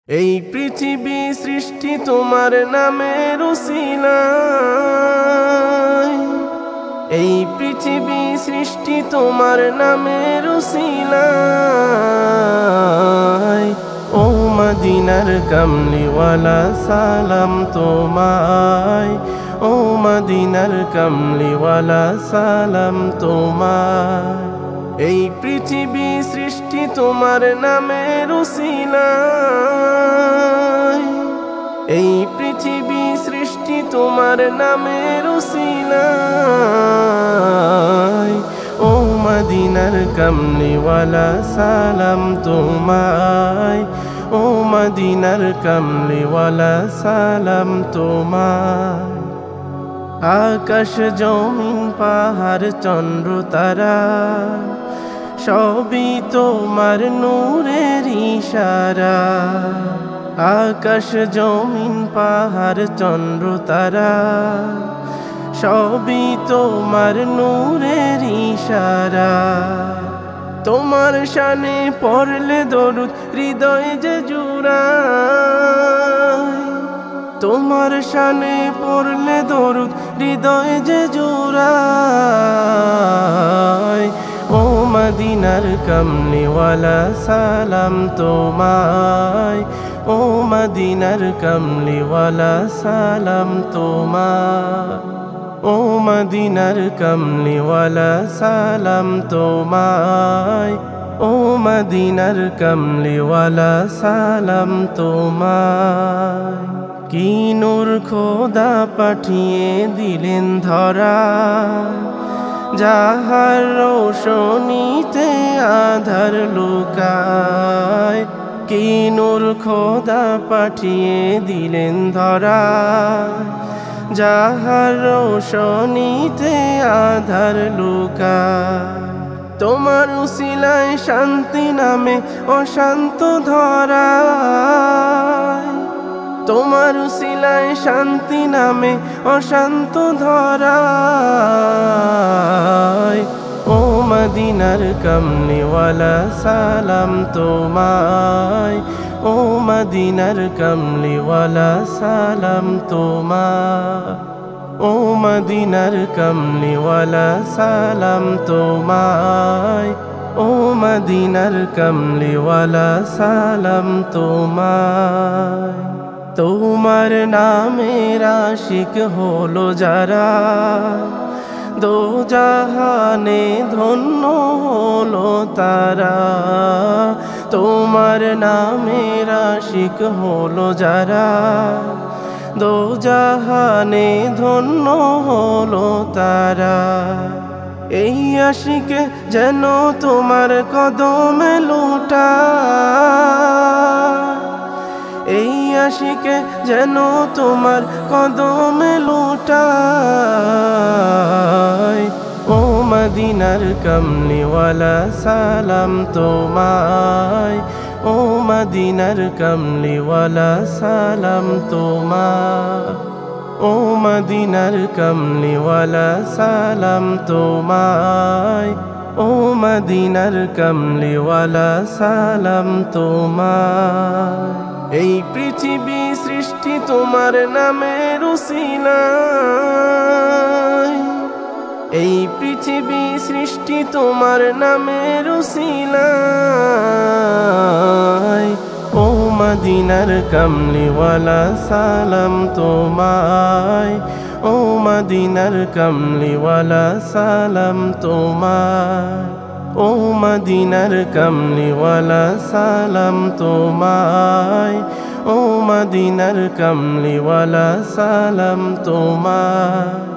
এই পৃথিবী সৃষ্টি তোমার নামের উসিলায়, এই পৃথিবী সৃষ্টি তোমার নামের উসিলায়। ও মদিনার কামলিওয়ালা সালাম তোমায়, ও মদিনার কামলিওয়ালা সালাম তোমায়। এই পৃথিবী সৃষ্টি তোমার নামের উসিলায়, এই পৃথিবী সৃষ্টি তোমার নামের উসিলায়। ও মদিনার কামলিওয়ালা সালাম তোমায়, ও মদিনার কামলিওয়ালা সালাম তোমায়। আকাশ জমিন পাহাড় চন্দ্র তারা সবই তোমার নূরের ইশারা। আকাশ জমিন পাহাড় চন্দ্র তারা সবই তোমার নূরের ইশারা। তোমার শানে পড়লে দরুদ হৃদয় যে জুড়ায়, তোমার শানে পড়লে দরুদ হৃদয় যে জুড়ায়। ও মদিনার কামলিওয়ালা সালাম তোমায়, ও মদিনার কামলিওয়ালা সালাম তোমায়। ও মদিনার কামলিওয়ালা সালাম তোমায়, ও মদিনার কামলিওয়ালা সালাম তোমায়। কি নূর খোদা পাঠিয়ে দিলেন ধরা, যাহার রোশনীতে আধার লুকায়। কি নূর খোদা পাঠিয়ে দিলেন ধরা, যাহার রোশনীতে আধার লুকায়। তোমার উসিলায় শান্তি নামে অশান্ত ধরায়, তোমার উসিলায় শান্তি নামে অশান্ত ধরায়। ও মদিনার কামলিওয়ালা সালাম তোমায়, ও মদিনার কামলিওয়ালা সালাম তোমায়। ও মদিনার কামলিওয়ালা সালাম তোমায়, ও মদিনার কামলিওয়ালা সালাম তোমায়। তোমার নামের আশিক হলো যারা, দো জাহানে ধন্য হলো তারা। তোমার নামের আশিক হলো যারা, দো জাহানে ধন্য হলো তারা। এই আশিকে যেন তোমার কদমে লুটায়, এই আশিকে যেন তোমার কদমে লুটায়। ও মদিনার কামলিওয়ালা সালাম তোমায়, ও মদিনার কামলিওয়ালা সালাম তোমায়। ও মদিনার কামলিওয়ালা সালাম তোমায়, ও মদিনার কামলিওয়ালা সালাম তোমায়। এই পৃথিবী সৃষ্টি তোমার নামের উসিলায়, এই পৃথিবী সৃষ্টি তোমার নামের উসিলায়। ও মদিনার কামলিওয়ালা সালাম তোমায়, ও মদিনার কামলিওয়ালা সালাম তোমায়। ও মদিনার কামলিওয়ালা সালাম তোমায়, ও মদিনার কামলিওয়ালা সালাম তোমায়।